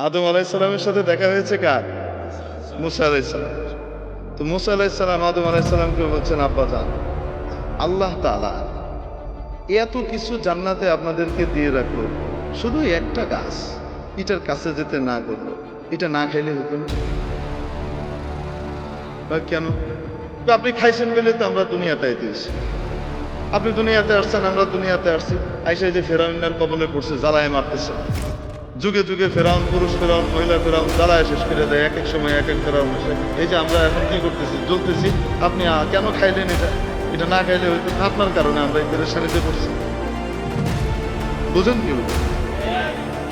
আদম আলাইসালামের সাথে দেখা হয়েছে কার? মুসা আলাইসালাম। তো মুসা আলাইসালাম আদম আলাইসালামকে বলছেন, আব্বা যান, আল্লাহ তাআলা এত কিছু জান্নাতে আপনাদেরকে দিয়ে রাখলো, শুধু একটা গাছ, এটার কাছে যেতে না করলো, এটা না খাইলে হতো না? কেন? আপনি খাইছেন বলে তো আমরা দুনিয়াতে আইতেছি। আপনি দুনিয়াতে আসছেন, আমরা দুনিয়াতে আসছি, আইসা যে ফেরাউনের কবলে পড়ছে, জ্বালায় মারতেছে। যুগে যুগে ফেরাউন, পুরুষ ফেরাউন, মহিলা ফেরাউন জ্বালায় শেষ করে দেয়, এক এক সময় এক এক ফেরাউন আসে। এই যে আমরা এখন কি করতেছি, জ্বলতেছি। আপনি কেন খাইলেন এটা? এটা না খাইলে হয়তো আপনার কারণে আমরা এই পেরেশানিতে পড়ছি। বুঝেন কি?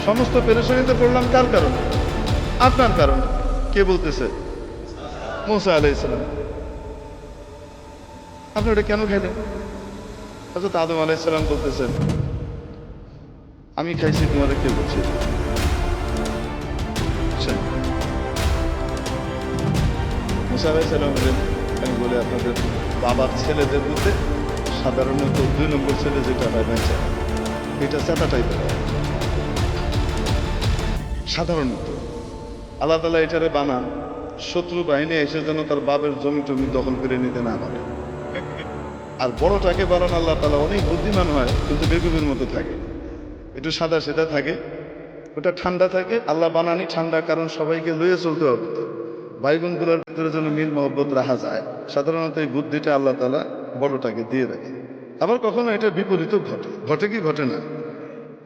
সমস্ত পেরেশানিতে পড়লাম কার কারণে? আপনার কারণে। কে বলতেছে? মুসা আলাইহিসসালাম। আপনি ওটা কেন খাইলেন? হযরত আদম আলাইহিসসালাম বলতেছেন, আমি খাইছি, তোমাদের কে বলছে? মুসা আলাইহিসসালাম বলেন, আমি বলি আপনাদের বাবার ছেলেদের মধ্যে সাধারণত 2 নম্বর ছেলে যেটা হয় বেঁচে, এটা চেতা টাইপের হয় সাধারণত। আল্লাহ তাআলা এটারে বানান শত্রু বাহিনী এসে যেন তার বাপের জমি টমি দখল করে নিতে না পারে। আর বড়টাকে বানান আল্লাহ তাআলা অনেক বুদ্ধিমান হয়, কিন্তু বেকুবের মতো থাকে, একটু সাদা সেদা থাকে, ওটা ঠান্ডা থাকে। আল্লাহ বানানি ঠান্ডা, কারণ সবাইকে লইয়ে চলতে হবে, ভাই বোনগুলোর ভিতরে যেন মিল মহব্বত রাখা যায়। সাধারণত এই বুদ্ধিটা আল্লাহ তাআলা বড়টাকে দিয়ে রাখে। আবার কখনো এটা বিপরীতও ঘটে। ঘটে কি ঘটে না?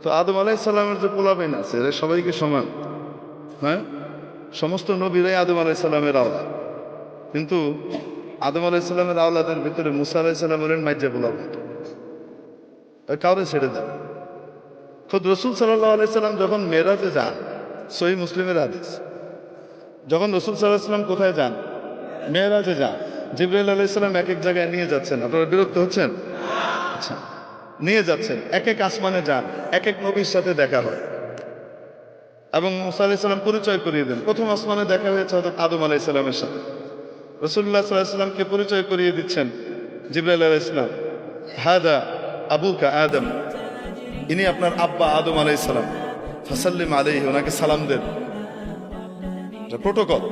তো আদম আলাইহিসসালামের যে পোলাবেন আছে, এরা সবাইকে সমান। হ্যাঁ, সমস্ত নবীরাই আদম আলাইহিসসালামের আওলাদ, কিন্তু আদম আলাইহিসসালামের আওলাদের ভিতরে মুসা আলাইহিসসালাম হলেন মাইজা পোলাব, কাউরে ছেড়ে দেন। খুদ রসুল সাল্লাল্লাহু আলাইহি সাল্লাম যখন মেরাজে যান, সহিহ মুসলিমের হাদিস, যখন রসুল সাল্লাল্লাহু আলাইহি সাল্লাম কোথায় যান? মেরাজে যান। জিবরাইল আলাইহিস সালাম এক এক জায়গায় নিয়ে যাচ্ছেন। আপনারা বিরক্ত হচ্ছেন? আচ্ছা, নিয়ে যাচ্ছেন, এক এক আসমানে যান, এক এক নবীর সাথে দেখা হয়। এবং মুসা আলাইহিস সালাম পরিচয় করিয়ে দেন। প্রথম আসমানে দেখা হয়েছে হযরত আদম আলাইহিস সালামের সাথে। রাসূলুল্লাহ সাল্লাল্লাহু আলাইহি সাল্লামকে পরিচয় করিয়ে দিচ্ছেন জিবরাইল আলাইহিস সালাম, হাদা আবুকা আদম, ইনি আপনার আব্বা আদম আলাইহিস সালাম, ফাসাল্লিম আলাইহি, ওনাকে সালাম দেন। এটা প্রোটোকল।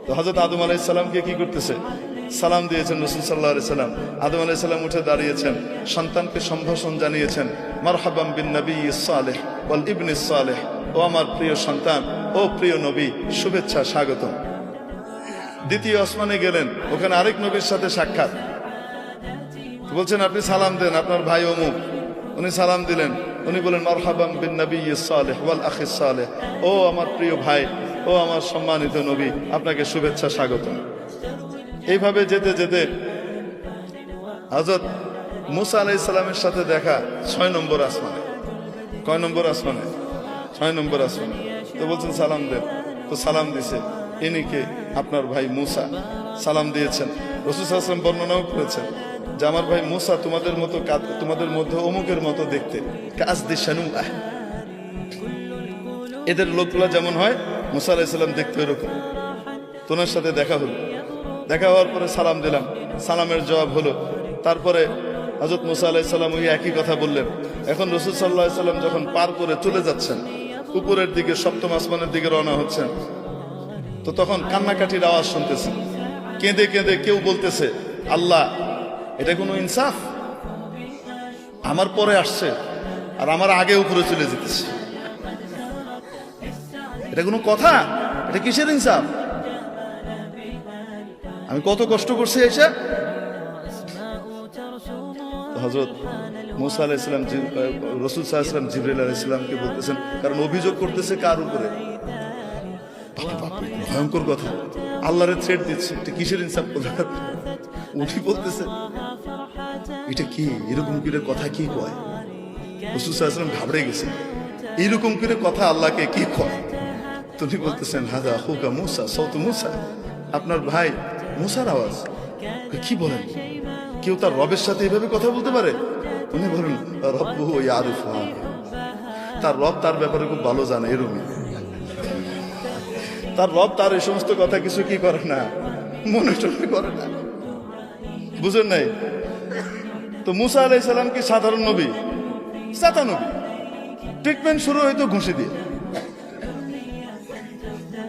তো হযরত আদম আলাইহিস সালামকে কি করতেছে? সালাম দিয়েছেন রাসূল সাল্লাল্লাহু আলাইহি সাল্লাম। আদম আলাইহিস সালাম উঠে দাঁড়িয়েছেন, সন্তানকে সম্ভাষণ জানিয়েছেন, মারহাবাম বিন নবিয়্যিস সালেহ ওয়াল ইবনিস সালেহ, ও আমার প্রিয় সন্তান, ও প্রিয় নবী, শুভেচ্ছা, স্বাগতম। দ্বিতীয় আসমানে গেলেন, ওখানে আরেক নবীর সাথে সাক্ষাৎ। বলছেন, আপনি সালাম দেন, আপনার ভাই অমুক। উনি সালাম দিলেন, উনি বলেন, মারহাবাম বিন নবিয়্যিস সালেহ ওয়াল আখিস সালেহ, ও আমার প্রিয় ভাই, ও আমার সম্মানিত নবী, আপনাকে শুভেচ্ছা, স্বাগতম। এইভাবে যেতে যেতে হযরত মুসা আলাইহিস সালামের সাথে দেখা 6 নম্বর আসমানে। কয় নম্বর আসমানে? 6 নম্বর আসমানে। তো বলছেন সালাম দেন। তো সালাম দিছে, ইনি কে? আপনার ভাই মুসা। সালাম দিয়েছেন। রাসূল সাল্লাল্লাহু আলাইহি ওয়াসাল্লাম বর্ণনাও করেছেন যে আমার ভাই মুসা তোমাদের মতো, তোমাদের মধ্যে অমুকের মতো দেখতে, কাসদি শানুআহ, এদের লোকগুলা যেমন হয় মুসা আলাইহিস সালাম দেখতে এরকম। তোমার সাথে দেখা হলো। দেখা হওয়ার পরে সালাম দিলাম, সালামের জবাব হলো। তারপরে হযরত মুসা আলাইহিস সালাম ওই একই কথা বললেন। এখন রাসূল সাল্লাল্লাহু আলাইহি ওয়াসাল্লাম যখন পার করে চলে যাচ্ছেন, উপরের দিকে সপ্তম আসমানের দিকে রওনা হচ্ছেন, তো তখন কান্নাকাটির আওয়াজ শুনতেছেন। কেঁদে কেঁদে কেউ বলতেছে, আল্লাহ, এটা কোনো ইনসাফ? আমার পরে আসছে আর আমার আগে উপরে চলে যেতেছে, এটা কোনো কথা? এটা কিসের ইনসাফ? আমি কত কষ্ট করছি এসে। হযরত মুসা আলাইহিস সালাম রাসূল সাল্লাল্লাহু আলাইহি ওয়াসাল্লাম জিবরাইল আলাইহিস সালামকে বলতেছেন, কারণ অভিযোগ করতেছে কার উপরে? ভয়ঙ্কর কথা, আল্লাহরে থ্রেট দিচ্ছে, এটা কিসের ইনসাফ? উনি বলতেছে, এটা কি এরকম করে কথা কি কয়? রাসূল সাল্লাল্লাহু আলাইহি ওয়াসাল্লাম ঘাবড়ে গেছেন, এইরকম করে কথা আল্লাহকে কি কয়? তুমি বলতেছেন, হাদা আখুকা মুসা, সাউতু মুসা, আপনার ভাই মুসার আওয়াজ। কি বলেন? কেউ তার রবের সাথে এভাবে কথা বলতে পারে? উনি বলেন, রব্বুহু ইয়ারিফু, তার রব তার ব্যাপারে খুব ভালো জানে। এরকমই তার রব তার এই সমস্ত কথা কিছু কি করে না, মনে টনে করে না। বুঝেন নাই? তো মুসা আলাইহিস সালাম কি সাধারণ নবী? সাতা নবী। ট্রিটমেন্ট শুরু হইতো ঘুষি দিয়ে।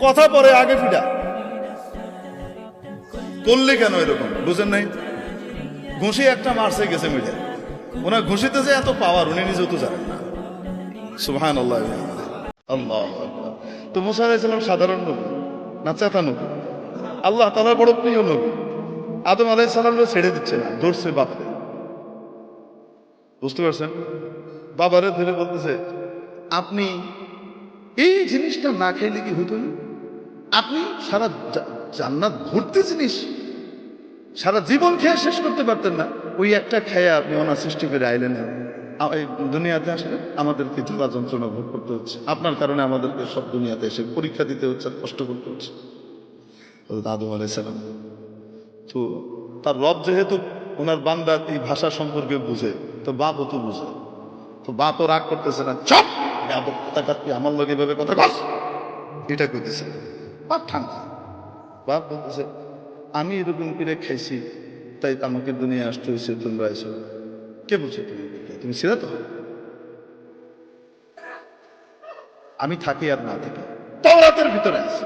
কথা পরে আগে ফিটা করলে কেন এরকম বুঝেন নাই? ঘুষি একটা মারছে গেছে মিটে, ওনার ঘুষিতে যে এত পাওয়ার উনি নিজেও তো জানেন না। সুবহানাল্লাহ। আল্লাহ আকবার। তো মুসা আলাইহিস সালাম সাধারণ নবী না চেতা নবী, আল্লাহ তাআলার বড় প্রিয় নবী। আদম আলাইহিস সালামকে ছেড়ে দিচ্ছে না, ধরছে বাপরে। বুঝতে পারছেন? বাবারে ধরে বলতেছে, আপনি এই জিনিসটা না খাইলে কি হইতো না? আপনি সারা জান্নাত ভর্তি জিনিস সারা জীবন খেয়ে শেষ করতে পারতেন না, ওই একটা খেয়ে আপনি ওনার সৃষ্টি করে আইলেন। এই দুনিয়াতে আসলে আমাদেরকে জ্বালা যন্ত্রণা ভোগ করতে হচ্ছে, আপনার কারণে আমাদেরকে সব দুনিয়াতে এসে পরীক্ষা দিতে হচ্ছে, কষ্ট করতে হচ্ছে। আদম আলাইহিস সালাম তো তার রব যেহেতু ওনার বান্দার এই ভাষা সম্পর্কে বুঝে, তো বাপও তো বুঝে, তো বাপও রাগ করতেছে না, চপ কথা কাটবি আমার লোক এভাবে কথা কস, এটা করতেছে বাপ ঠান্ডা। বাপ বলতেছে, আমি এরকম করে খাইছি তাই আমাকে দুনিয়া আসতে হয়েছে, তোমরা এসো। কে বলছো তুমি? তুমি ছিল তো? আমি থাকি আর না থাকি তওরাতের ভিতরে আছে।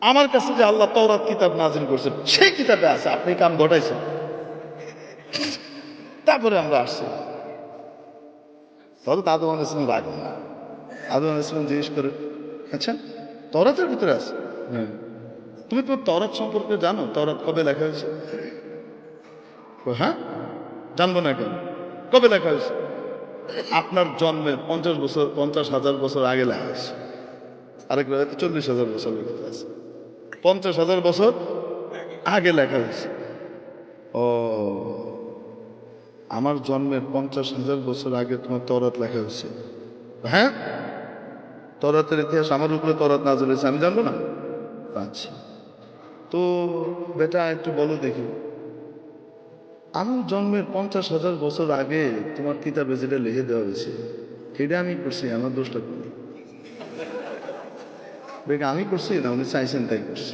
আমার কাছে যে আল্লাহ তওরাত কিতাব নাজিল করছেন সেই কিতাবে আছে, আপনি কাম ঘটাইছেন। তারপরে আমরা আসছি, তবে আদম আলাইহিস সালাম রাগ না। আদম আলাইহিস সালাম জিজ্ঞেস করে, আচ্ছা তওরাতের ভিতরে আছে? হ্যাঁ। তুমি তো তওরাত সম্পর্কে জানো? তওরাত কবে লেখা হয়েছে? হ্যাঁ, জানবো না কেন? কবে লেখা হয়েছে? আপনার জন্মের 50 বছর, 50,000 বছর আগে লেখা হয়েছে। আরেক রাতে 40,000 বছর লেখা আছে। 50,000 বছর আগে লেখা হয়েছে। ও, আমার জন্মের 50,000 বছর আগে তোমার তওরাত লেখা হয়েছে? হ্যাঁ, তওরাতের ইতিহাস আমার উপরে তওরাত নাযিল হয়েছে, আমি জানবো না? আচ্ছা, তো বেটা একটু বলো দেখি, আমার জন্মের 50,000 বছর আগে তোমার কিতাবে যেটা লিখে দেওয়া হয়েছে এটা আমি করছি, আমার দোষটা করি? আমি করছি না, উনি চাইছেন তাই করছি।